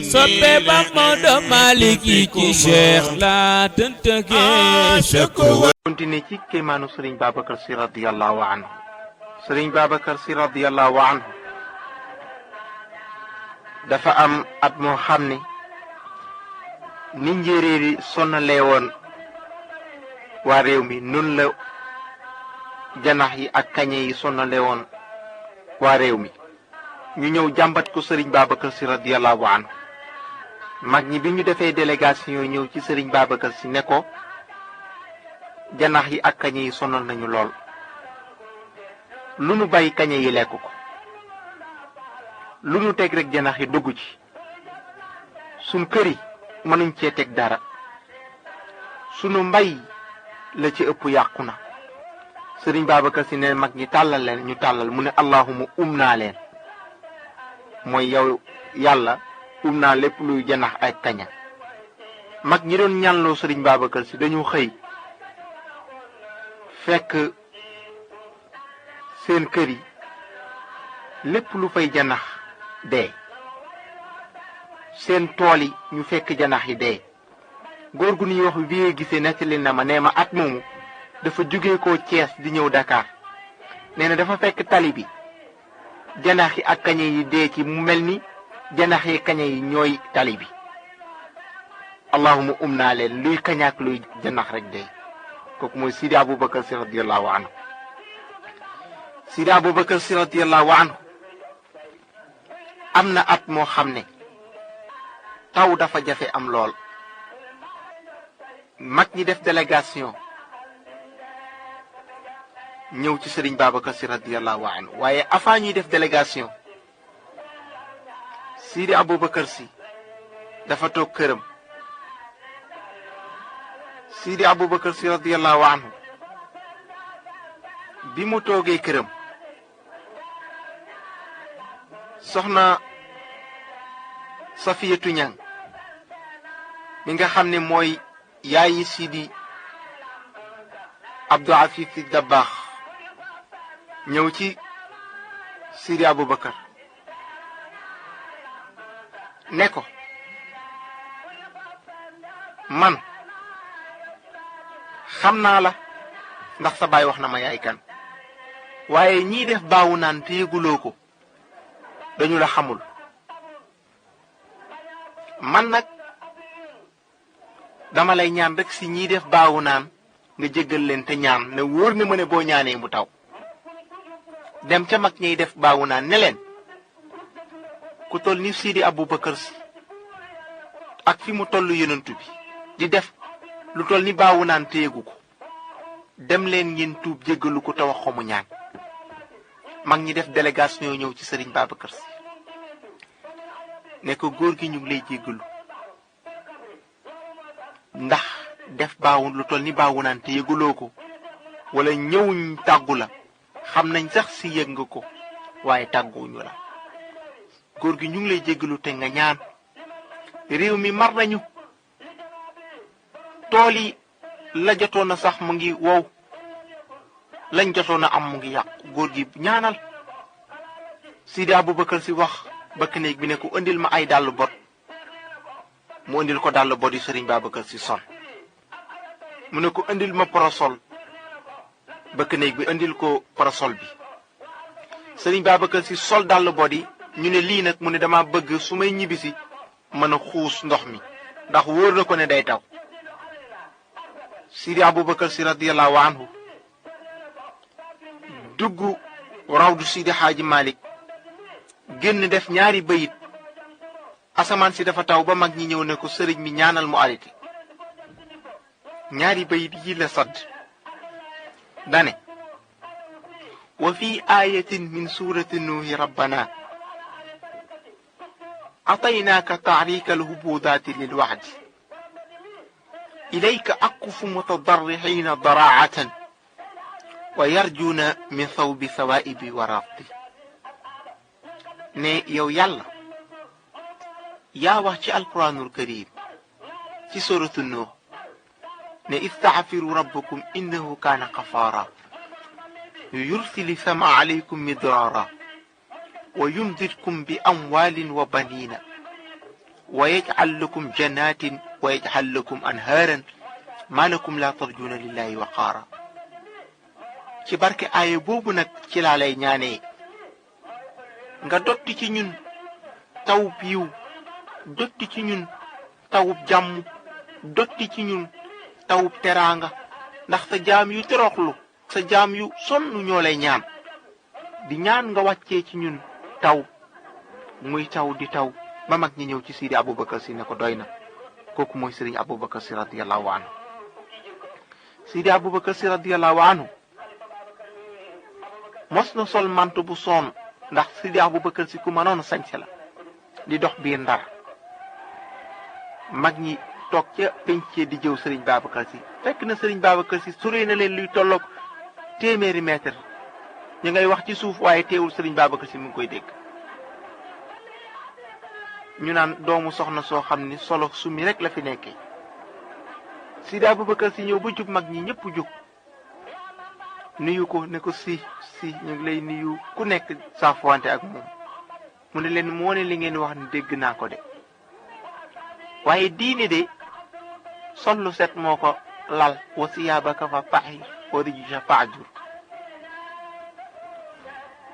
soppe ba Maodo Malick yi ci Cheikh la tëntëgee sëkko continué ci kéemaanu Serigne Babacar Sy radiyallahu anhu. Serigne Babacar Sy radiyallahu anhu dafa am at moo xam ne ni njéeréer yi sonnalee woon waa réew mi nun la janax yi ak kañe yi sonnalee woon waa réew mi. ñu ñëw jàmbat ko Serigne Babacar Sy radiyallahu anhu. mag ñi bi ñu defee délégation ñëw ci Serigne Babacar Sy ne ko janax yi ak kañe yi sonal nañu lool lu nu bàyyi kañe yi lekk ko lu nu teg rek janax yi dugg ci sunu kër yi mënuñ cee teg dara sunu mbay la ci ëpp yàqu na. Serigne Babacar Sy ne mag ñi tàllal leen ñu tàllal mu ne allahuma naa leen mooy yow yàlla naa lépp luy janax ak kaña. mag ñi doon ñaanloo Serigne Babacar Sy dañu xëy fekk seen kër yi lépp lu fay janax dee seen tool yi ñu fekk janax yi dee. góor gu ñuy wax bi gisee nettali na ma nee ma at moomu dafa jóge ko Thiès di ñëw Dakar nee na dafa fekk tali bi janax yi ak kañe yi dee ci mu mel ni janax yi kañe yi ñooy tali bi. allahuma naa leen luy kañaak luy janax rek dee. kooku mooy Sidi Aboubacar Sy radiyallahu anhu. Sidi Aboubacar Sy radiyallahu anhu am na at moo xam ne taw dafa jafe am lool. mag ñi def délégation ñëw ci Serigne Babacar Sy radiyallahu anhu waaye avant ñuy def délégation Sidi Aboubacar Sy dafa toog këram. Sidi Aboubacar Sy radiyallahu anhu bi mu toogee këram soxna Safiyatu Ñang mi nga xam ne mooy yaayi Sidi Abdou Afif Dabakh ñëw ci Sidi Aboubacar ne ko man xam naa la ndax sa baay wax na ma yaay kan waaye ñii def baawu naan te yëguloo ko dañu la xamul. man nag dama lay ñaan rek si ñii def baawu naan nga jéggal leen te ñaan ne wóor na ma ne boo ñaanee mu taw. dem ca mag ñiy def baawu naan ne leen ku toll ni Sidi Aboubacar Sy ak fi mu toll yonent bi di def lu toll ni baawu naan te yëgu ko dem leen ngeen tuub jéggalu ko te wax ko mu ñaan. mag ñi def délégation ñëw ci Serigne Babacar Sy ne ko góor gi ñu ngi lay jéggalu ndax def baawu lu toll ni baawu naan te yëguloo ko wala ñëwuñ tàggu la xam nañ sax si yëg nga ko waaye tàgguwuñu la. góor gi ñu ngi lay jéggalu te nga ñaan. réew mi mar nañu tool yi la jotoon a sax mu ngi wow lañ jotoon a am mu ngi yàqu góor gi ñaanal. Sidi Aboubacar Sy wax bëkk néeg bi ne ko indil ma ay dàll bot mu indil ko dàll bot yi Serigne Babacar Sy sol. mu ne ko indil ma parasol bëkk néeg bi indil ko parasol bi. Serigne Babacar Sy sol dàll bot yi ñu ne lii nag mu ne dama bëgg su may ñibbisi mën a xuus ndox mi ndax wóor na ko ne day taw. Sidi Aboubacar Sy radiyallahu anhu dugg rawdu Sidi Hadji Malick génn def ñaari bayit. asamaan si dafa taw ba mag ñi ñëw ne ko sëriñ mi ñaanal mu arrêté. ñaari bayit yi la sadd dane wa fi ayatin min surati nuuhi rabbana ataynaaka taarika alhubudaati lilwaxdi ilayka aqufu mutadarrixiina daraacatan wa yarjuuna min thawbi sawaa'ibi wa rafdi. ne yow yàlla yaa wax ci alquranul karim ci suratu nuux ne istaxfiru rabbakum innahu kaana xafaara yursili sama alaykum midraara ويمددكم بأموال وبنين wa yaj'al lakum jannatin wa yaj'al lakum anhaaran maa lakum laa tarjuuna lillahi waqaara. ci barke aaya boobu nag ci laa lay ñaanee nga dotti ci ñun tawub yiw, dotti ci ñun tawub jàmm, dotti ci ñun tawub teraanga, ndax sa jaam yu toroxlu, sa jaam yu sonn ñoo lay ñaan di ñaan nga wàccee ci ñun taw, muy taw di taw ba mag ñi ñëw ci Sidi Aboubacar si ne ko doy na. kooku mooy Sëriñ Aboubacar si radiyallahu anhu. Sidi Aboubacar si radiyallahu anhu mos na sol mantu bu soon, ndax Sidi Aboubacar si ku mënoon sañse la, di dox biir Ndar. mag ñi toog ca pencee di jëw Sëriñ Babacar si, fekk na Sëriñ Babacar si sore na leen luy tolloog téeméeri mètre. ñu ngay wax ci suuf waaye teewul Sëriñ Babacar si mu ngi koy dégg. ñu naan doomu soxna soo xam ni solo sumi rek la fi nekkee. Sidi Aboubacar si ñëw ba jub mag ñi ñëpp jug nuyu ko ne ko si ñu ngi lay nuyu, ku nekk saafuwante ak moom. mu ne leen moo ne li ngeen wax ni dégg naa ko de, waaye diine de sol lu set moo ko lal. wa siyaabaka fa tahhir wa rijza fahjur.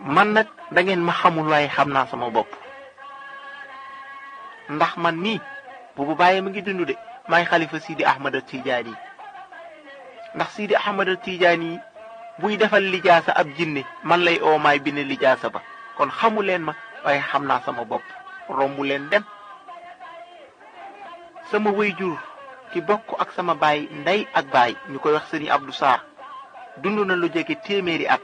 man nag da ngeen ma xamul waaye xam naa sama bopp, ndax man nii boobu bàyyi mu ngi dund de maay xalifa Sidi Ahmad Tijaani yi. ndax Sidi Ahmad Tijaani yi buy defal lijaasa ab jinne man lay oo maay bind lijaasa ba. kon xamu leen ma waaye xam naa sama bopp, rombu leen dem. sama wayjur ki bokk ak sama baay ndey ak baay ñu koy wax Sëriñ Abdou Sarr dund na lu jege téeméeri at.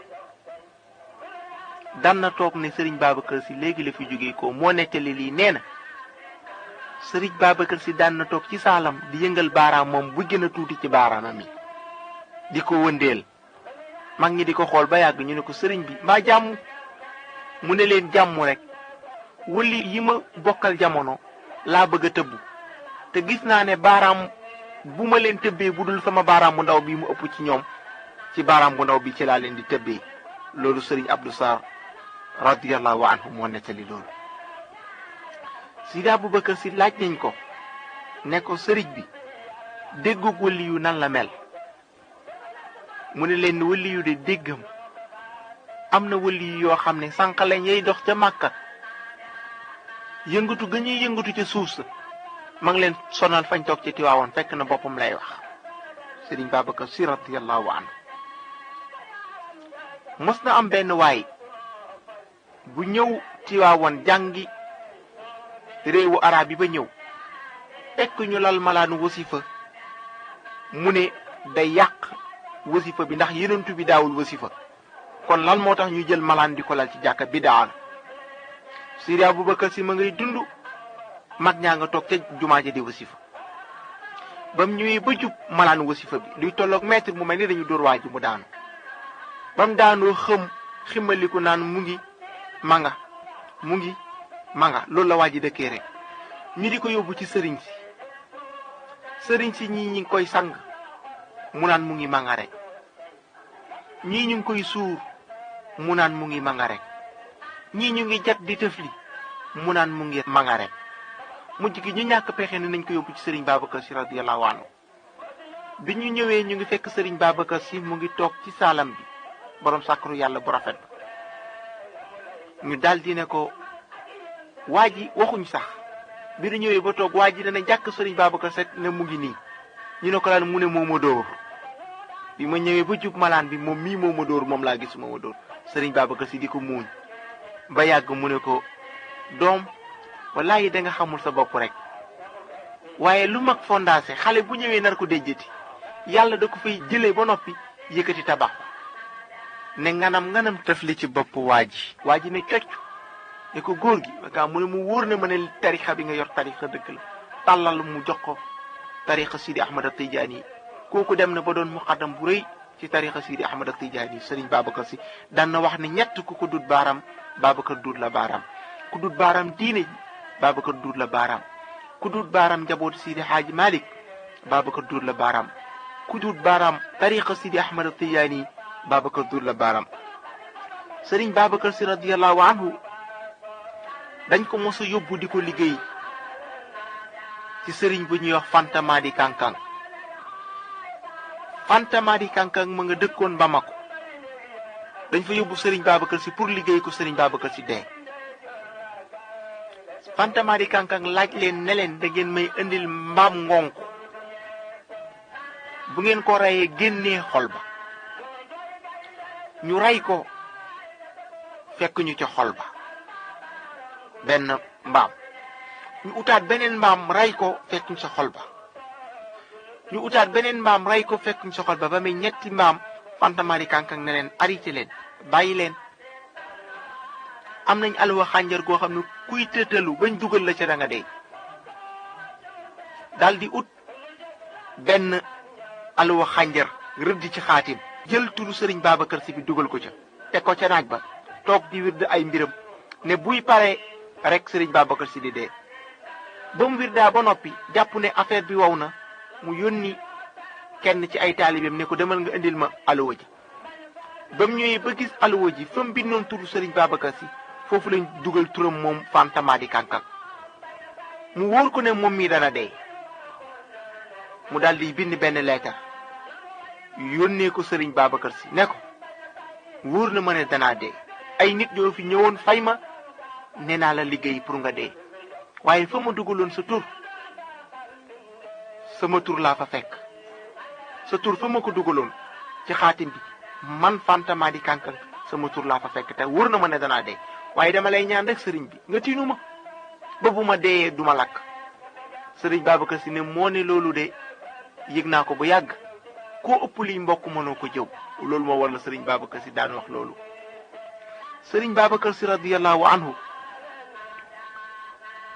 dan na toog ne Sëriñ Babacar si léegi la fi jógee ko moo nettali lii nee na Sëriñ Babacar si daan na toog ci saalam di yëngal baaraam moom bu gën a tuuti ci baaraamam yi di ko wëndeel. mag ñi di ko xool ba yàgg ñu ne ko sëriñ bi mbaa jàmm, mu ne leen jàmm rek. wëli yi ma bokkal jamono laa bëgg a tëbbu, te gis naa ne baaraam bu ma leen tëbbee bu dul sama baaraam bu ndaw bi mu ëpp ci ñoom, ci baaraam bu ndaw bi ci laa leen di tëbbee. loolu Sëriñ Abdou Sarr radiyallahu anhu moo nettali loolu. Sidi Aboubacar si laaj nañ ko ne ko sëriñ bi déggug wëli yu nan la mel. mu ne leen wëli yu de déggam am na wëli yu yoo xam ne sànq lañ yay dox ca Màkka, yëngatu ga ñuy yëngatu ca suuf sa ma ngi leen sonal fañ toog ci Tiwaawoon, fekk na boppam lay wax. Sëriñ Babacar si radiyallahu anhu. mos na am benn waay bu ñëw Tiwaawoon jàngi réewu arab yi ba ñëw fekk ñu lal malaanu wasifa, mu ne day yàq wasifa bi ndax yenentu bi daawul wasifa, kon lan moo tax ñu jël malaan di ko lal ci jàkka bidaa la. Sidi Aboubacar si ma ngay dund, mag ñaa nga toog ca jumaa ja di wasifa. bam ñëwee ba jub malaanu wasifa bi luy tolloog mètre mu mel ni dañu dóor waa ji mu daanu. bam daanoo ximaliku naan mu ngi manga loolu la waa ji dëkkee rek. ñu di ko yóbbu ci sëriñ si ñii ñi ngi koy sang mu naan mu ngi manga rek, ñii ñu ngi koy suur mu naan mu ngi manga rek, ñii ñu ngi jat di tëfli mu naan mu ngi manga rek. mujj gi ñu ñàkk pexe ne nañ ko yóbbu ci Sëriñ Babacar si radiyallahu anhu. bi ñu ñëwee ñu ngi fekk Sëriñ Babacar si mu ngi toog ci saalam bi, borom sàkkaru yàlla bu rafet. ñu daldi ne ko waa ji waxuñ sax bi ñu ñëwee ba toog waa ji dana jàkk Sëriñ Babacar Seck ne mu ngi nii. ñu ne ko lan mu ne moo ma dóor. bi ma ñëwee ba jub malaan bi moom mii moo ma dóor, moom laa gis moo ma dóor. Sëriñ Babacar si di ko muuñ ba yàgg mu ne ko doom wallaahi da nga xamul sa bopp rek, waaye lu mag fondation xale bu ñëwee nar ko déjjati yàlla da ko fay jëlee ba noppi yëkkati tabax ne nganam tafli ci bopp waa ji ne cocc ne ko góor gi nga mu ne mu wóor na ma ne tarixa bi nga yor tarixa dëgg la. tàllal mu jox ko tarixa Sidi Ahmad Tijaani, kooku dem na ba doon muqaddam bu rëy ci tarixa Sidi Ahmad Tijaani. Sëriñ Babacar si daan na wax ne ñett ku ko dut baaraam Babacar duut la baaraam. ku dut baaraam diine ji Babacar duut la baaraam. ku dut baaraam njabooti Sidi Haaji Malik Babacar duut la baaraam. ku dut baaraam tarixa Sidi Ahmad Tijaani Babacar duut la baaraam. Sëriñ Babacar si radiyallahu anhu dañ ko mos a yóbbu di ko liggéey ci sëriñ bu ñuy wax Fanta Madi Kankang. Fanta Madi Kankang ma nga dëkkoon Bamako dañ fa yóbbu sëriñ Babacar Sy pour liggéey ko sëriñ Babacar Sy dee. Fanta Madi Kankang laaj leen ne leen da ngeen may indil mbaam ngonk bu ngeen ko reyee génnee xol ba. ñu rey ko fekk ñu ca xol ba benn mbaam. ñu utaat beneen mbaam rey ko fekk ñu sa xol ba. ñu utaat beneen mbaam rey ko fekk ñu sa xol ba ba muy ñetti mbaam. Fanta Madi Kankang ne leen arrêté leen bàyyi leen. am nañ alwa xànjar goo xam ne kuy tëtalu bañ dugal la ca da nga dee. daal di ut benn alwa xànjar rëdd ci xaatim. jël turu sëriñ Babacar Sy bi dugal ko ca. teg ko ca naaj ba toog di wird ay mbiram ne buy pare rek sëriñ Babacar Sy di dee. ba mu wirdaa ba noppi jàpp ne affaire bi wow na mu yónni kenn ci ay taalibeem ne ko demal nga indil ma alwa ji. ba mu ñëwee ba gis alwa ji fa mu bindoon turu sëriñ Babacar Sy foofu lañ dugal turam moom Fanta Madi Kankang. mu wóor ko ne moom mii dana dee. mu daal di bind benn leetar yónnee ko sëriñ Babacar Sy ne ko wóor na ma ne danaa dee. ay nit ñoo fi ñëwoon fay ma nee naa la liggéey pour nga dee waaye fa ma dugaloon sa tur sama tur laa fa fekk. sa tur fa ma ko dugaloon ci xaatim bi man Fanta Madi Kankang sama tur laa fa fekk te wóor na ma ne danaa dee waaye dama lay ñaan rek sëriñ bi nga tiinu ma ba bu ma deeyee duma lakk. sëriñ Babacar Sy ne moo ne loolu de yëg naa ko bu yàgg koo ëpp liy mbokk mënoo ko jëw. loolu moo war la sëriñ Babacar Sy daan wax loolu. sëriñ Babacar Sy radiyallahu anhu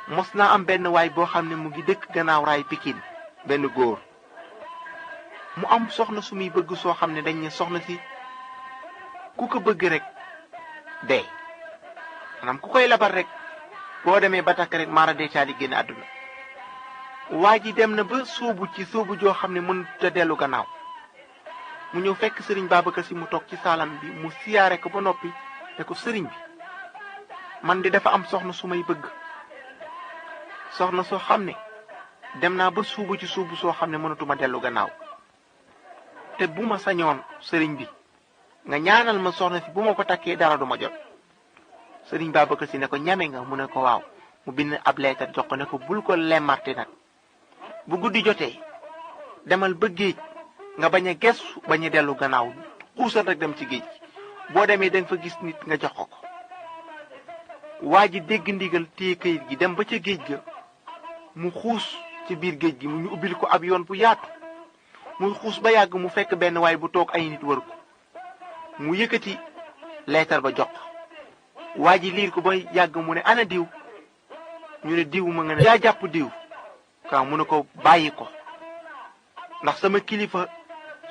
mos naa am benn waay boo xam ne mu ngi dëkk gannaaw raay Pikine benn góor mu am soxna su muy bëgg soo xam ne dañ ne soxna si ku ko bëgg rek dee maanaam ku koy labar rek boo demee ba takk rek maara dee caali génn àdduna. waa ji dem na ba sóobu ci sóobu joo xam ne mënut a dellu gannaaw mu ñëw fekk sëriñ Babacar Sy mu toog ci saalam bi mu siyaare ko ba noppi ne ko sëriñ bi man di dafa am soxna su may bëgg soxna soo xam ne dem naa ba suubu ci suubu soo xam ne mënatuma dellu gannaaw te bu ma sañoon sëriñ bi nga ñaanal ma soxna si bu ma ko takkee dara du ma jot. sëriñ Babacar Sy ne ko ñame nga mu ne ko waaw mu bind ab leetar jox ko ne ko bul ko lemmarti nag bu guddi jotee demal ba géej nga bañ a gestu bañ a dellu gannaaw xuusal rek dem ci géej boo demee da nga fa gis nit nga jox ko ko. waa ji dégg ndigal téye kayit gi dem ba ca géej ga mu xuus ci biir géej gi mu ñu ubbil ko ab yoon bu yaatu muy xuus ba yàgg mu fekk benn waay bu toog ay nit wër ko mu yëkkati leetar ba jox waa ji liir ko ba yàgg mu ne ana diw ñu ne diw ma nga ne yaa jàpp diw ka mu ne ko bàyyi ko ndax sama kilifa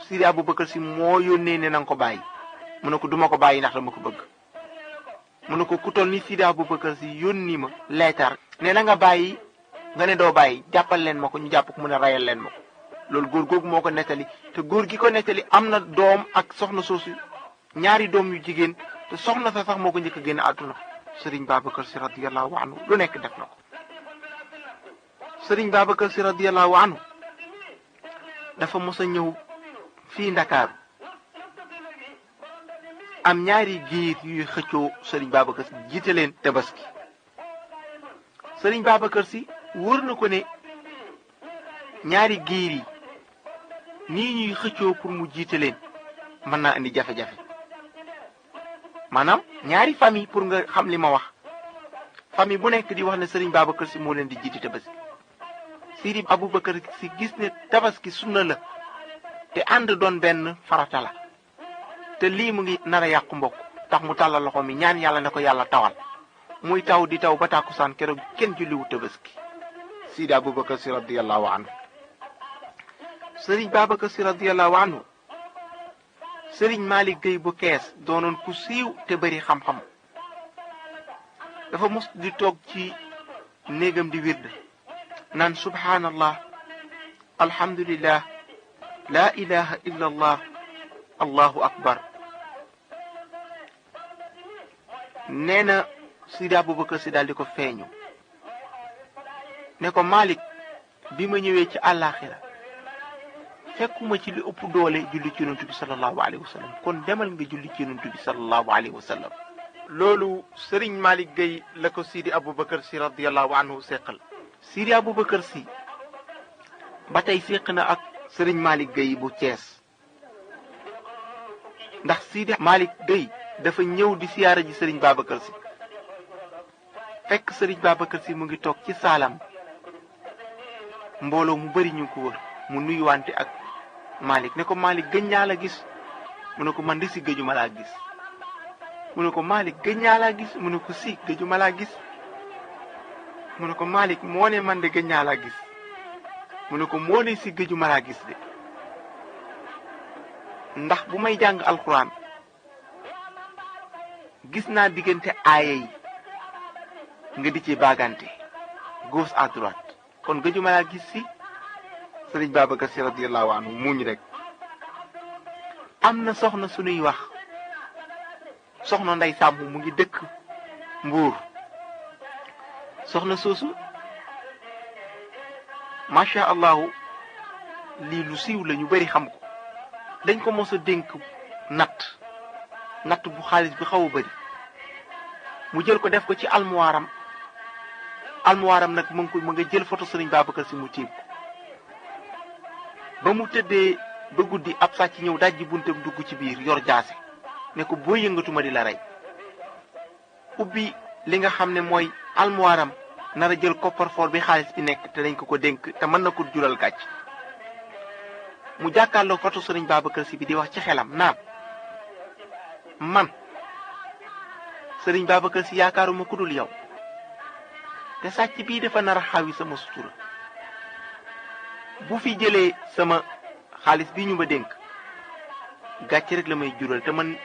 Sidi Aboubacar Sy moo yónnee ne nanga ko bàyyi. mu ne ko duma ko bàyyi ndax dama ko bëgg. mu ne ko ku toll ni Sidi Aboubacar Sy yónni ma leetar ne na nga bàyyi nga ne doo bàyyi jàppal leen ma ko ñu jàpp ko mu ne rayal leen ma ko. loolu góor googu moo ko nettali te góor gi ko nettali am na doom ak soxna soosu ñaari doom yu jigéen te soxna sa sax moo ko njëkk a génn àdduna. Sëriñ Babacar Sy radiyallahu anhu lu nekk def na ko. Sëriñ Babacar Sy radiyallahu anhu dafa mos a ñëw fii Ndakaaru am ñaari giir yuy xëccoo Sëriñ Babacar Sy jiite leen Tabaski. Sëriñ Babacar Sy wóor na ko ne ñaari giir yi nii ñuy xëccoo pour mu jiite leen mën naa indi jafe-jafe maanaam ñaari famille pour nga xam li ma wax famille bu nekk di wax ne Sëriñ Babacar Sy moo leen di jiite Tabaski. Sidi Aboubacar Sy gis ne Tabaski sunna la te ànd doon benn farata la te lii mu ngi nar a yàqu mbokk tax mu tàllal loxo mi ñaan yàlla ne ko yàlla tawal muy taw di taw ba tàkkusaan keroog kenn julliwu Tabaski. Sidi Aboubacar Sy radiyallahu anhu. Sëriñ Babacar Sy radiyallahu anhu Sëriñ Malick Gueye bu Kees doonoon ku siiw te bari xam-xam dafa mos di toog ci néegam di wird naan subhanallah alhamdulillah la ilaha illa allah allahu akbar. nee na Sidi Aboubacar Sy daal di ko feeñu ne ko Malick bi ma ñëwee ci àllaaxira fekkuma ci li ëpp doole julli ci yonent bi sallallahu alayhi wa sallam kon demal nga julli ci yonent bi sallallahu alayhi wa sallam. loolu Serigne Malick Gueye la ko Sidi Aboubacar si radiyallahu anhu seqal. Sidi Aboubacar si ba tey seq na ak Serigne Malick Gueye bu Thiès ndax Sidi Malick Gueye dafa ñëw di siyaara ji Serigne Babacar si fekk Serigne Babacar si mu ngi toog ci saalam mbooloo mu bari ñu ko wër mu nuyuwante ak Malick ne ko Malick gëj naa la gis mu ne ko man de si gëjuma laa gis mu ne ko Malick gëj naa laa gis mu ne ko si gëjuma laa gis mu ne ko Malick moo ne man de gëj naa laa gis mu ne ko moo ne si gëjuma laa gis de ndax bu may jàng alxuraan gis naa diggante aaya yi nga di ci baagante gauche à droite kon gëjuma laa gis si Sëriñ Babacar Si radiyallahu anhu muñ rek. am na soxna suñuy wax soxna Ndey Sàmb mu ngi dëkk Mbuur soxna soosu macha allahu lii lu siiw la ñu bari xam ko dañ ko mos a dénk natt bu xaalis bi xaw a bari mu jël ko def ko ci almuwaaram nag mu nga jël photo Sëriñ Babacar Si mu tiim ko ba mu tëddee ba guddi ab sàcc ñëw dajji buntam dugg ci biir yor jaase ne ko boo yëngatuma di la rey ubbi li nga xam ne mooy almuwaaram nar a jël coffre-fort bi xaalis bi nekk te dañ ko dénk te mën na ko jural gàcc mu jàkkaarloo photo Sëriñ Babacar Si bi di wax ci xelam naam man Sëriñ Babacar Si yaakaaruma ku dul yow te sàcc bii dafa nar a xawi sama sutura bu fi jëlee sama xaalis bi ñu ma dénk gàcce rek la may jural te man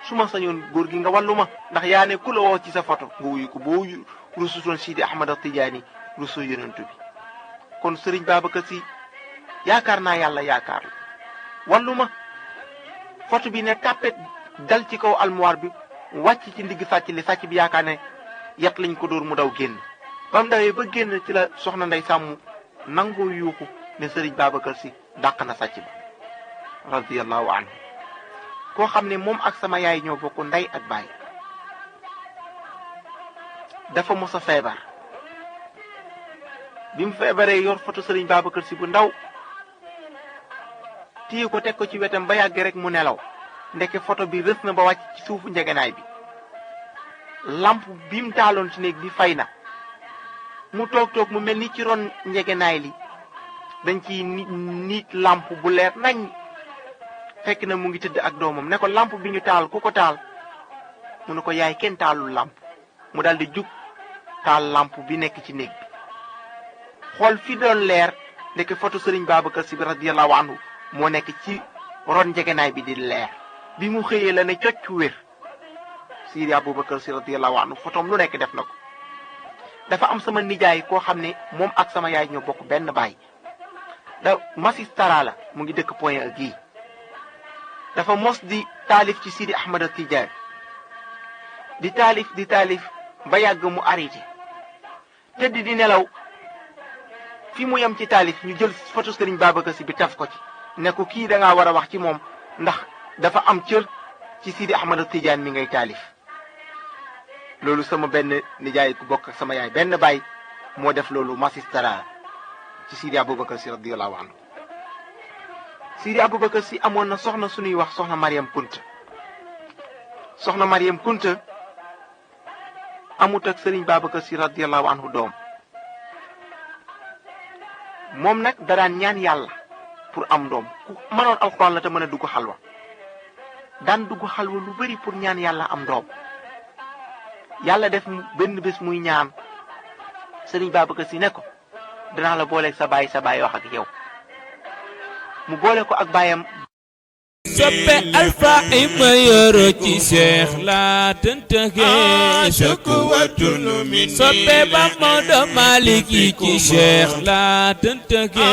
su ma sañoon góor gi nga wàllu ma ndax yaa ne ku la woo ci sa photo nga wuyu ko boo rusutoon Sidi Ahmad Tijaani rusoo yonent bi kon Sëriñ Babacar Si yaakaar naa yàlla yaakaar la wàllu ma photo bi ne tàppet dal ci kaw almuwaar bi wàcc ci ndigg sàcc bi yaakaar ne yat lañ ko dóor mu daw génn ba mu dawee ba génn ci la soxna Ndey Sàmm nangoo yuuxu ne Sëriñ Babacar Si dàq na sàcc ba radiyallahu anhu koo xam ne moom ak sama yaay ñoo bokk ndey ak baay dafa mos a feebar bi mu feebaree yor photo Sëriñ Babacar Si bu ndaw téye ko teg ko ci wetam ba yàgg rek mu nelaw ndeke photo bi rës na ba wàcc ci suufu njegenaay bi lamp bi mu taaloon ci néeg bi fay na mu toog mu mel ni ci ron njegenaay li dañ ci nit lamp bu leer nañ fekk na mu ngi tëdd ak doomam ne ko lamp bi ñu taal ku ko taal mu ne ko yaay kenn taalul lamp mu daal di jug taal lamp bi nekk ci néeg bi xool fi doon leer ndeke photo Sëriñ Babacar Si bi radiyallahu anhu moo nekk ci ron njegenaay bi di leer bi mu xëyee la ne cocc wér Sidi Aboubacar Si radiyallahu anhu photom lu nekk def na ko dafa am sama nijaay koo xam ne moom ak sama yaay ñoo bokk benn baay da Massis Tara la mu ngi dëkk Point E gii dafa mos di taalif ci Sidi Ahmad Tijaani di taalif ba yàgg mu arrêté tëdd di nelaw fi mu yem ci taalif ñu jël photo Sëriñ Babacar Si bi taf ko ci ne ko kii da ngaa war a wax ci moom ndax dafa am cër ci Sidi Ahmad Tijaani mi ngay taalif loolu sama benn nijaay ku bokk ak sama yaay benn baay moo def loolu Massis Tara ci Sidi Aboubacar Si radiyallahu anhu Sidi Aboubacar Si amoon na soxna suñuy wax soxna Mariam Kunta soxna Mariam Kunta amut ak Sëriñ Babacar Si radiyallahu anhu doom moom nag daraan ñaan yàlla pour am doom ku mënoon alxuraan la te mën a dugg xalwa daan dugg xalwa lu bari pour ñaan yàlla am doom yàlla def benn bés muy ñaan Sëriñ Babacar Si ne ko danaa la booleeg sa baay wax ak yow mu boole ko ak baayam soppe alfa ima yoro ci Cheikh la tëntëge shakwatun min soppe ba Maodo Malick ci Cheikh la tëntëge